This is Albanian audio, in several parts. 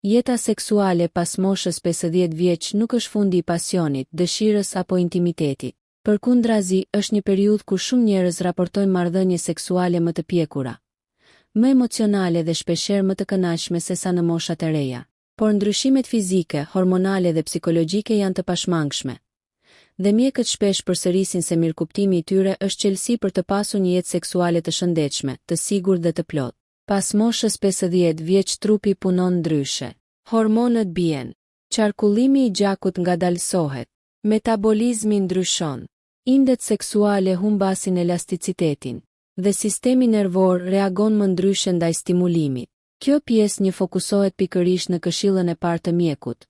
Jeta seksuale pas moshës 50 vjeç nuk është fundi i pasionit, dëshirës apo intimitetit. Përkundrazi, është një periudhë kur shumë njerëz raportojnë marrëdhënie seksuale më të pjekura, më emocionale dhe shpeshherë më të kënaqshme se sa në moshat e reja. Por ndryshimet fizike, hormonale dhe psikologjike janë të pashmangshme. Dhe mjekët shpesh përsërisin se mirëkuptimi i tyre është çelësi për të pasur një jetë seksuale të shëndetshme, të sigurt dhe të plotë. Pas moshës 50 vjeç trupi punon ndryshe. Hormonët bien, qarkullimi i gjakut ngadalësohet, metabolizmi ndryshon, indet seksuale humbasin elasticitetin, dhe sistemi nervor reagon më ndryshe ndaj stimulimit. Kjo pjesë një fokusohet pikërisht në këshillën e parë të mjekut,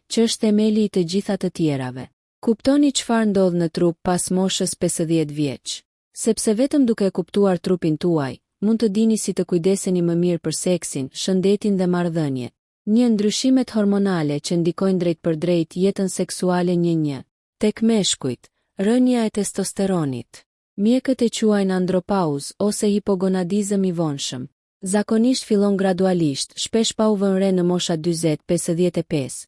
që është themeli i të gjitha të tjerave. Kuptoni çfarë ndodh në trup pas moshës 50 vjeç. Sepse vetëm duke kuptuar trupin tuaj, mund të dini si të kujdeseni më mirë për seksin, shëndetin dhe marrëdhëniet. Ndryshimet hormonale që ndikojnë drejt për drejt jetën seksuale 1. Tek meshkujt, rënja e testosteronit. Mjekët e quajnë andropauzë ose hipogonadizëm i vonshëm. Zakonisht fillon gradualisht, shpesh pa u vënë re në mosha 40-55.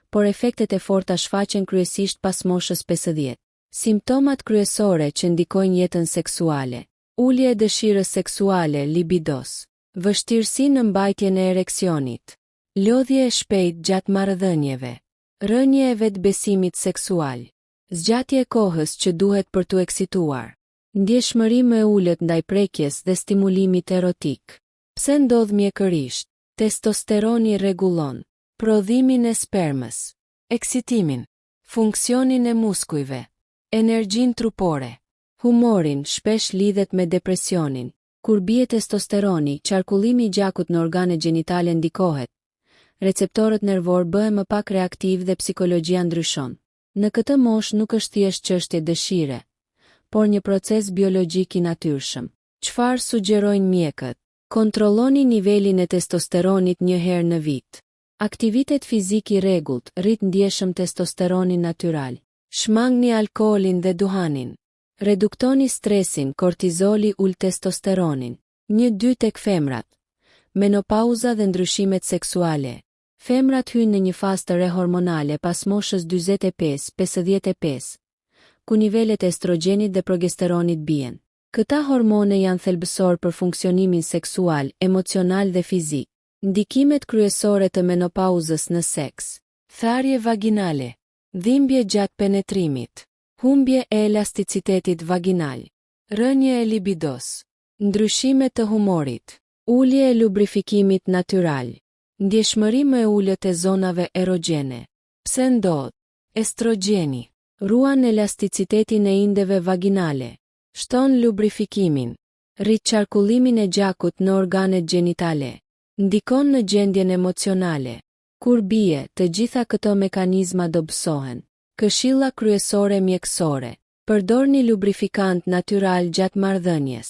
Por efektet e forta shfaqen kryesisht pas moshës 50. Simptomat kryesore që ndikojnë jetën seksuale: ulje e dëshirës seksuale, libidos, vështirësi në mbajtjen e ereksionit, lodhje e shpejtë gjatë marrëdhënieve, rënje e vetbesimit seksual, zgjatje e kohës që duhet për t'u eksituar, ndjeshmëri më e ulët ndaj prekjes dhe stimulimit erotik. Pse ndodh mjekërisht? Testosteroni rregullon prodhimin e spermës, eksitimin, funksionin e muskujve, energjinë trupore, humorin, shpesh lidhet me depresionin. Kur bie testosteroni, qarkullimi i gjakut në organet gjinitale ndikohet. Receptorët nervor bëhen më pak reaktiv dhe psikologjia ndryshon. Në këtë moshë nuk është thjesht çështje dëshire, por një proces biologjik i natyrshëm. Çfarë sugjerojnë mjekët? Kontrolloni nivelin e testosteronit një herë në vit. Aktivitet fizik i rregullt rrit ndjeshëm testosteronin natyral. Shmangni alkoolin dhe duhanin. Reduktoni stresin, kortizoli ul testosteronin. 1-2 tek femrat. Menopauza dhe ndryshimet seksuale. Femrat hyjnë në një fazë të re hormonale pas moshës 45-55, ku nivelet e estrogenit dhe progesteronit bien. Këta hormone janë thelbësor për funksionimin seksual, emocional dhe fizik. Ndikimet kryesore të menopauzës në seks: tharje vaginale, dhimbje gjatë penetrimit, humbje e elasticitetit vaginal, rënje e libidos, ndryshime të humorit, ulje e lubrifikimit natyral, ndjeshmëri më e ulët e zonave erogjene. Pse ndodh? Estrogeni ruan elasticitetin e indeve vaginale, shton lubrifikimin, rrit qarkullimin e gjakut në organet gjenitale, ndikon në gjendjen emocionale. Kur bie, të gjitha këto mekanizma dobësohen. Këshilla kryesore mjekësore: përdorni lubrifikant natyral gjatë marrëdhënies.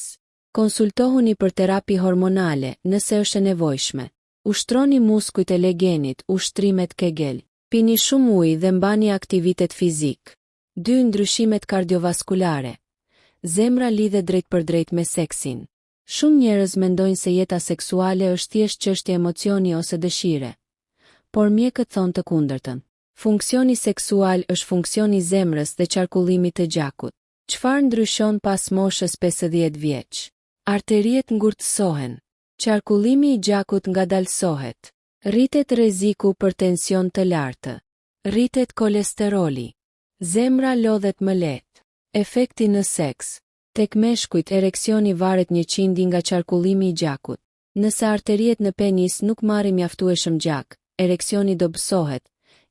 Konsultohuni për terapi hormonale nëse është e nevojshme. Ushtroni muskujt e legenit, ushtrimet Kegel. Pini shumë ujë dhe mbani aktivitet fizik. 2. Ndryshimet kardiovaskulare. Zemra lidhet drejt për drejt me seksin. Shumë njerëz mendojnë se jeta seksuale është thjesht çështje emocioni ose dëshire, por mjekët thonë të kundërtën. Funksioni seksual është funksioni i zemrës dhe qarkullimit të gjakut. Çfarë ndryshon pas moshës 50 vjeç? Arteriet ngurtësohen, qarkullimi i gjakut ngadalësohet, rritet rreziku për tension të lartë, rritet kolesteroli, zemra lodhet më lehtë. Efekti në seks: tek meshkujt ereksioni varet 100 nga qarkullimi i gjakut. Nëse arteriet në penis nuk marrin mjaftueshëm gjak, ereksioni dobësohet,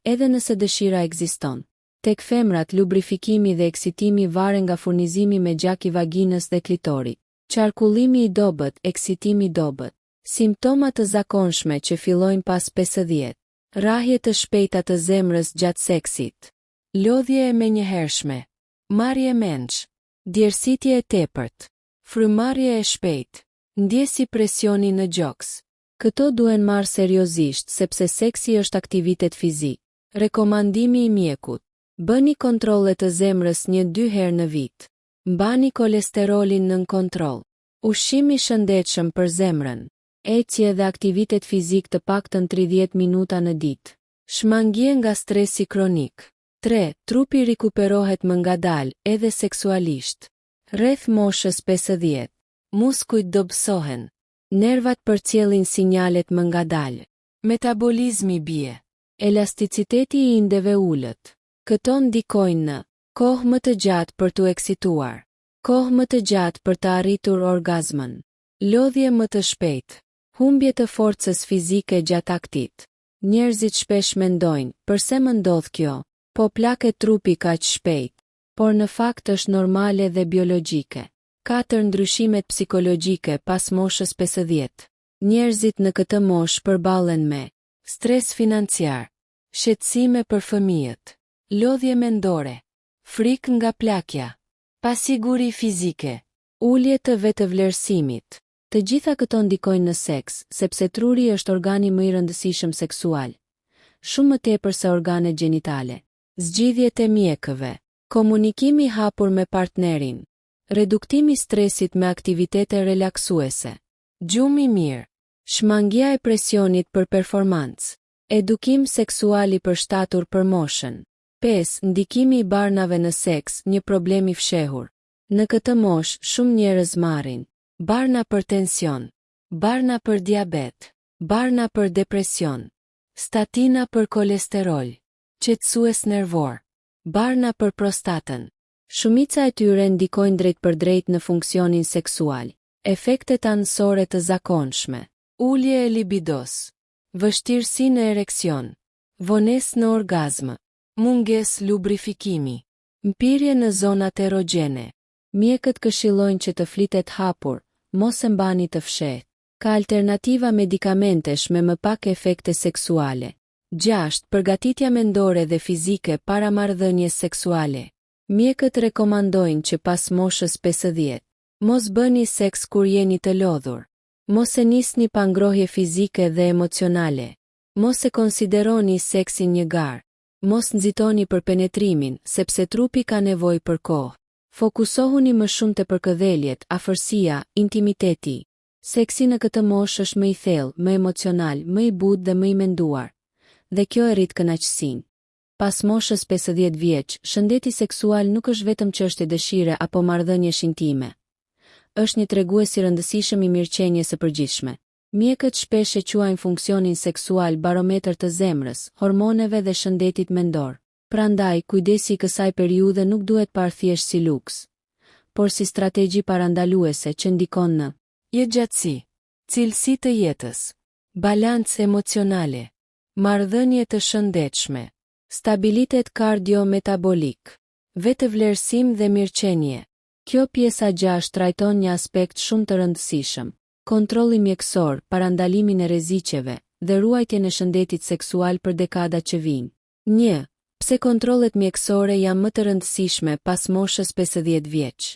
edhe nëse dëshira ekziston. Tek femrat lubrifikimi dhe eksitimi varen nga furnizimi me gjak i vaginës dhe klitorit. Qarkullimi i dobët, eksitimi i dobët. Simptomat të zakonshme që fillojnë pas 50. Rrahje të shpejta të zemrës gjatë seksit. Lodhje e menjëhershme. Marrje mendsh. Djersitje e tepërt. Frymarrje e shpejtë. Ndjesi presioni në gjoks. Këto duhen marrë seriozisht sepse seksi është aktivitet fizik. Rekomandimi i mjekut: bëni kontrolle të zemrës 1-2 herë në vit. Mbani kolesterolin nën kontroll. Ushqim i shëndetshëm për zemrën. ecje dhe aktivitet fizik të paktën 30 minuta në ditë. Shmangje nga stresi kronik. 3. Trupi rikuperohet më ngadalë, edhe seksualisht. Rreth moshës 50, muskujt dobësohen. Nervat përcjellin sinjalet më ngadalë. Metabolizmi bie. Elasticiteti i indeve ullët. Këto ndikojnë në kohë më të gjatë për t'u eksituar, kohë më të gjatë për të arritur orgazmën, lodhje më të shpejtë, humbje të forcës fizike gjatë aktit. Njerëzit shpesh mendojnë, përse më ndodh kjo? Po plaket trupi kaq shpejt, por në fakt është normale dhe biologjike. 4 ndryshimet psikologjike pas moshës 50. Njerëzit në këtë moshë përballen me stres financiar, shqetësime për fëmijët, lodhje mendore, frikë nga plakja, pasiguri fizike, ulje të vetëvlerësimit. Të gjitha këto ndikojnë në seks, sepse truri është organi më i rëndësishëm seksual, shumë më tepër se organet gjenitale. Zgjidhjet e mjekëve, komunikimi hapur me partnerin, reduktimi stresit me aktivitete relaksuese, gjumi mirë, shmangja e presionit për performancë, edukim seksual i përshtatur për moshën. 5. Ndikimi i barnave në seks, një problem i fshehur. Në këtë moshë shumë njerëz marrin barna për tension, barna për diabet, barna për depresion, statina për kolesterol, qetësues nervor, barna për prostatën. Shumica e tyre ndikojnë drejt për drejt në funksionin seksual. Efektet anësore të zakonshme, ulje e libidos, vështirësi në ereksion, vonesë në orgazm, mungesë lubrifikimi, mpirje në zonat erogjene. Mjekët këshillojnë që të flitet hapur, mos e mbani të fshehtë. Ka alternativa medikamentesh me më pak efekte seksuale. 6. Përgatitja mendore dhe fizike para marrëdhënies seksuale. Mjekët rekomandojnë që pas moshës 50, mos bëni seks kur jeni të lodhur. Mos e nisni pa ngrohje fizike dhe emocionale. Mos e konsideroni seksin një garë. Mos nxitoni për penetrimin, sepse trupi ka nevojë për kohë. Fokusohuni më shumë te përkëdheljet, afërsia, intimiteti. Seksi në këtë moshë është më i thellë, më emocional, më i butë dhe më i menduar. Dhe kjo e rrit kënaqësinë. Pas moshës 50 vjeç, shëndeti seksual nuk është vetëm çështje dëshire apo marrëdhëniesh intime. Është një tregues i rëndësishëm i mirëqenies së përgjithshme. Mjekët shpesh e quajnë funksionin seksual barometër të zemrës, hormoneve dhe shëndetit mendor. Prandaj, kujdesi i kësaj periudhe nuk duhet parë thjesht si luks, por si strategji parandaluese që ndikon në jetëgjatësi, cilësi të jetës, balancë emocionale, marrëdhënie të shëndetshme, stabilitet kardio-metabolik, vetëvlerësim dhe mirëqenie. Kjo pjesa 6 trajton një aspekt shumë të rëndësishëm: kontrolli mjekësor, parandalimin e rreziqeve dhe ruajtjen e shëndetit seksual për dekada që vijnë. 1. Pse kontrollet mjekësore janë më të rëndësishme pas moshës 50 vjeç?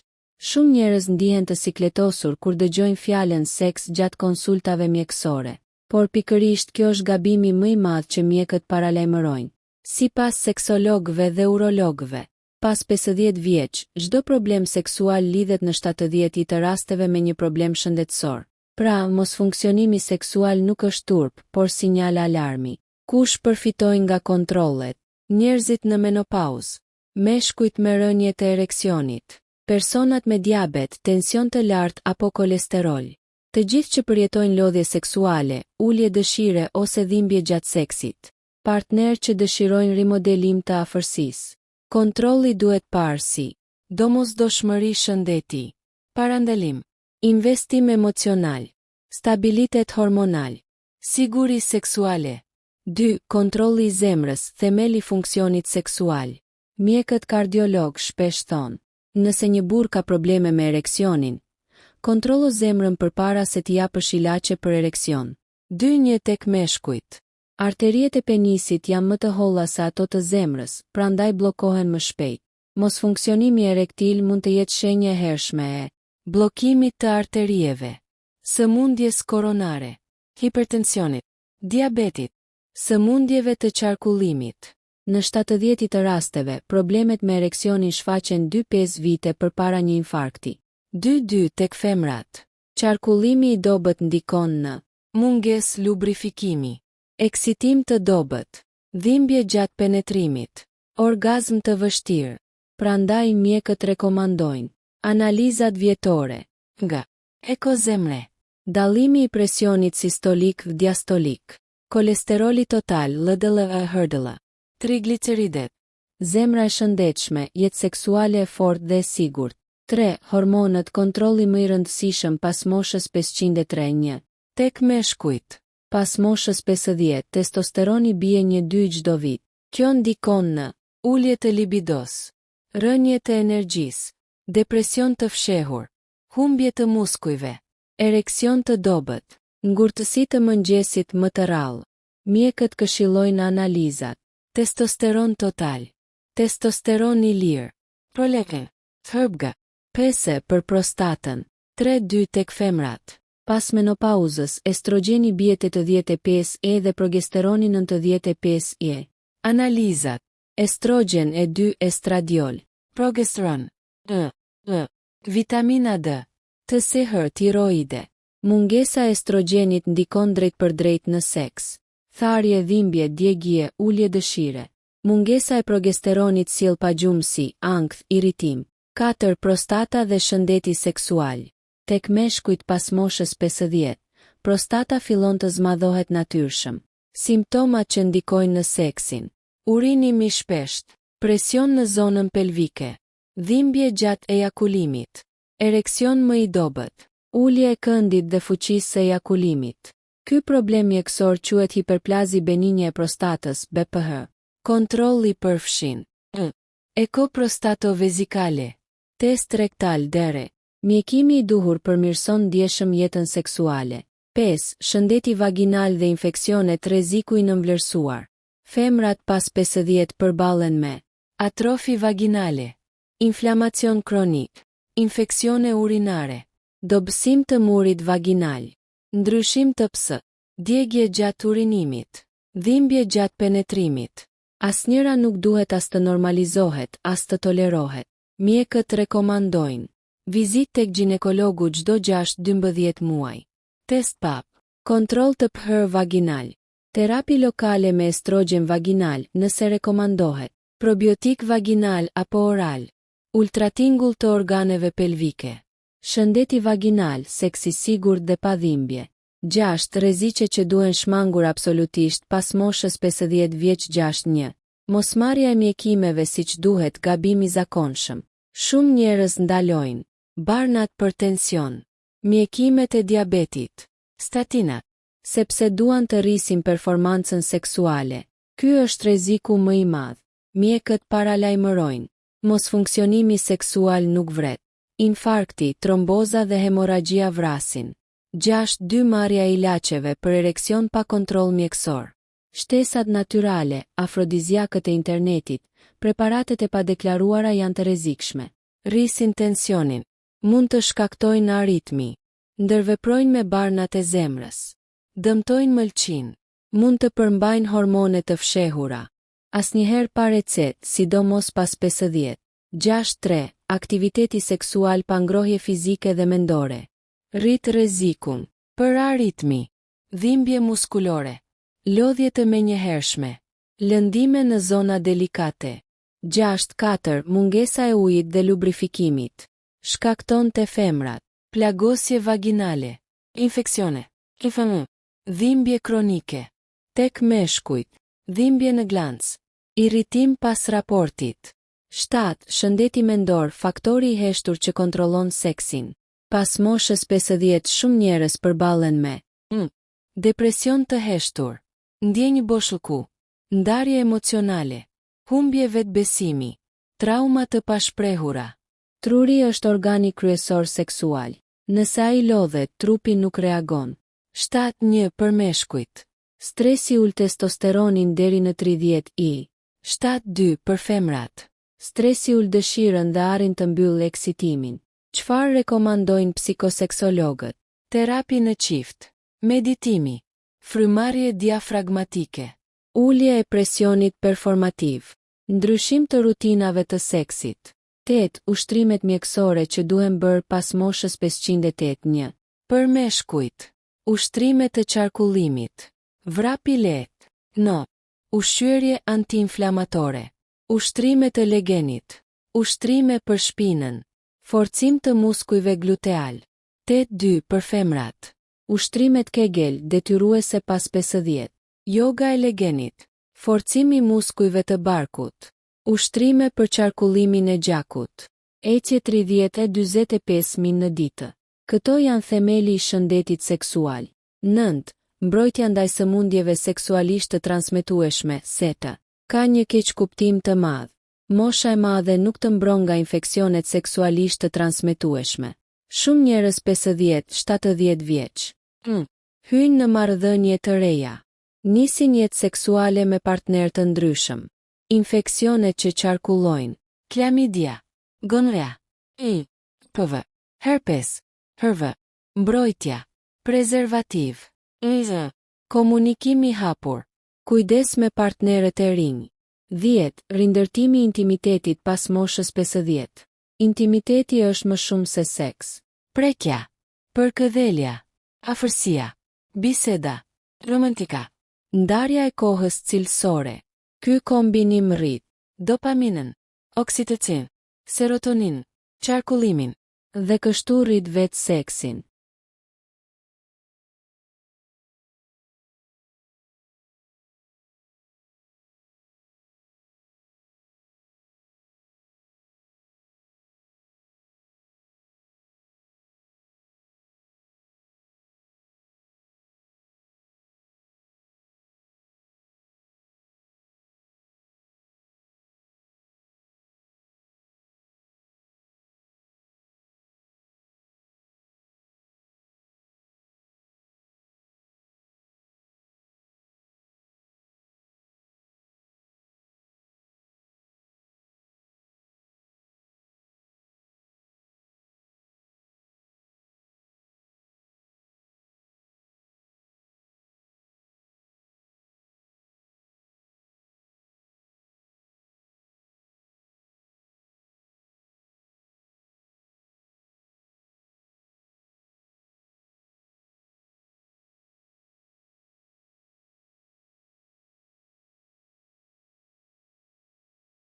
Shumë njerëz ndihen të sikletosur kur dëgjojnë fjalën seks gjatë konsultave mjekësore, por pikërisht kjo është gabimi më i madh që mjekët paralajmërojnë. Sipas seksologëve dhe urologëve, pas 50 vjeç, çdo problem seksual lidhet në 70% të rasteve me një problem shëndetësor. Pra, mosfunksionimi seksual nuk është turp, por sinjal alarmi. Kush përfitojnë nga kontrollet? Njerëzit në menopauzë, meshkujt me rënje të ereksionit, personat me diabet, tension të lartë apo kolesterol. Të gjithë që përjetojnë lodhje seksuale, ulje dëshire ose dhimbje gjatë seksit. Partner që dëshirojnë rimodelim të afërsisë. Kontrolli duhet parë si domosdoshmëri shëndeti, parandalim, investim emocional, stabilitet hormonal, siguri seksuale. 2. Kontrolli i zemrës, themeli i funksionit seksual. Mjekët kardiolog shpesh thonë, nëse një burr ka probleme me ereksionin, kontrollo zemrën përpara se t'i japësh ilaçe për ereksion. 2. Një tek meshkujt. Arteriet e penisit janë më të holla se ato të zemrës, prandaj bllokohen më shpejt. Mosfunksionimi erektil mund të jetë shenjë e hershme e bllokimit të arterieve, sëmundjes koronare, hipertensionit, diabetit, sëmundjeve të qarkullimit. Në 70% të rasteve, problemet me ereksionin shfaqen 2-5 vite përpara një infarkti. 2. Tek femrat. Qarkullimi i dobët ndikon në Mungesë lubrifikimi. Eksitim të dobët. Dhimbje gjatë penetrimit. Orgazm të vështirë. Prandaj mjekët rekomandojnë analizat vjetore Nga Ekozemre. dallimi i presionit sistolik dhe diastolik, kolesteroli total LDL-HDL, Trigliceridet. zemra e shëndetshme, jetë seksuale e fortë dhe e sigurt. 3. Hormonët, kontrolli më i rëndësishëm pas moshës 503-1. Tek meshkujt. Pas moshës 50, testosteroni bie 1-2 çdo vit. Kjo ndikon në Ulje të libidos. Rënje të energjisë. Depresion të fshehur. Humbje të muskujve. ereksion të dobët, ngurtësi të mëngjesit më të rrallë. Mjekët këshillojnë analizat. Testosteron total. Testosteron i lirë. Proleke. Thërbga. 5. Për prostatën. 3-2 tek femrat. Pas menopauzës, estrogeni bie 85 dhe progesteroni 95 Analizat. Estrogen e 2 estradiol. Progesteron. Vitamina D. TSH tiroide. Mungesa e estrogenit ndikon drejt për drejt në seks. Tharje, dhimbje, djegje, ulje dëshire. Mungesa e progesteronit sjell pagjumsi, ankth, irritim. 4. Prostata dhe shëndeti seksual. Tek meshkujt pas moshës 50, prostata fillon të zmadhohet natyrshëm. Simptomat që ndikojnë në seksin. Urinim i shpesht. Presion në zonën pelvike. Dhimbje gjatë ejakulimit. Ereksion më i dobët. Ulje e këndit dhe fuqisë së ejakulimit. Ky problem mjekësor quhet hiperplazi benigne e prostatës, BPH. Kontrolli përfshin ekoprostatovezikale. Test rektal dere. Mjekimi i duhur përmirëson ndjeshëm jetën seksuale. 5. Shëndeti vaginal dhe infeksionet rreziku i nënvlerësuar. Femrat pas 50 përballen me atrofi vaginale, inflamacion kronik, infeksione urinare, dobësim të murit vaginal, ndryshim të PS, djegje gjatë urinimit, dhimbje gjatë penetrimit. Asnjëra nuk duhet as të normalizohet, as të tolerohet. Mjekët rekomandojnë vizitë tek ginekologu çdo 6-12 muaj. Test pap, kontroll të pH vaginal, terapi lokale me estrogen vaginal nëse rekomandohet, probiotik vaginal apo oral, ultratingull të organeve pelvike, shëndeti vaginal, seksi sigurt dhe pa dhimbje. 6. Rreziqe që duhen shmangur absolutisht pas moshës 50 vjeç. 6.1. Mosmarrja e mjekimeve siç duhet, gabim i zakonshëm. Shumë njerëz ndalojnë barnat për tension, mjekimet e diabetit, statina, sepse duan të rrisin performancën seksuale. Ky është rreziku më i madh. Mjekët paralajmërojnë mosfunksionimi seksual nuk vret. Infarkti, tromboza dhe hemoragjia vrasin. 6.2. Marrja e ilaçeve për ereksion pa kontroll mjekësor. Shtesat natyrale, afrodiziakët e internetit, preparatet e padeklaruara janë të rrezikshme. Rrisin tensionin. Mund të shkaktojnë aritmi. Ndërveprojnë me barnat e zemrës. Dëmtojnë mëlçin. Mund të përmbajnë hormone të fshehura. Asnjëherë pa recetë, sidomos pas 50. 6.3. Aktiviteti seksual pa ngrohje fizike dhe mendore. Rrit rrezikun për aritmi, dhimbje muskulore, lodhje të menjëhershme, lëndime në zona delikate. 6.4. Mungesa e ujit dhe lubrifikimit. Shkakton të femrat. Plagosje vaginale, infeksione, dhimbje kronike, tek meshkujt, dhimbje në glans, irritim pas raportit. 7. Shëndeti mendor, faktori i heshtur që kontrollon seksin. Pas moshës 50 shumë njerëz përballen me depresion të heshtur, ndjenjë boshllëku, ndarje emocionale, humbje vetbesimi, trauma të pashprehura. Truri është organi kryesor seksual. Nëse ai lodhet, trupi nuk reagon. 7.1. Për meshkujt. Stresi ul testosteronin deri në 30 i. 7.2. Për femrat. Stresi ul dëshirën dhe arrin të mbyllë eksitimin. Çfarë rekomandojnë psikoseksologët? Terapi në qift, meditimi, frymarrje diafragmatike, ulje e presionit performativ, ndryshim të rutinave të seksit. 8. Ushtrimet mjekësore që duhen bërë pas moshës 508-1. Për meshkujt. Ushtrime të qarkullimit. Vrapi lehtë. No. Ushqyerje antiinflamatore. Ushtrime të legenit. Ushtrime për shpinën. Forcim të muskujve gluteal. 8.2 për femrat. Ushtrimet Kegel detyruese pas 50. Yoga e legenit. Forcimi muskujve të barkut. Ushtrime për qarkullimin e gjakut. Ecje 30-45 min në ditë. Këto janë themeli i shëndetit seksual. 9. Mbrojtja ndaj sëmundjeve seksualisht të transmetueshme, SETA. Ka një keqkuptim të madh. Mosha e madhe nuk të mbron nga infeksionet seksualisht të transmetueshme. Shumë njerëz 50-70 vjeç hyjnë në marrëdhënie të reja. Nisin jetë seksuale me partner të ndryshëm. Infeksionet që qarkullojnë. Klamidia. Gonorrea. PV. Herpes. HRV. Mbrojtja. Prezervativ. Komunikimi hapur. Kujdes me partnerët e rinj. 10. Rindërtimi i intimitetit pas moshës 50. Intimiteti është më shumë se seks. Prekja. Përkëdhelja. Afërsia. Biseda. Romantika. Ndarja e kohës cilësore. Ky kombinim rrit dopaminën, oksitocin, serotonin, qarkullimin dhe kështu rrit vetë seksin.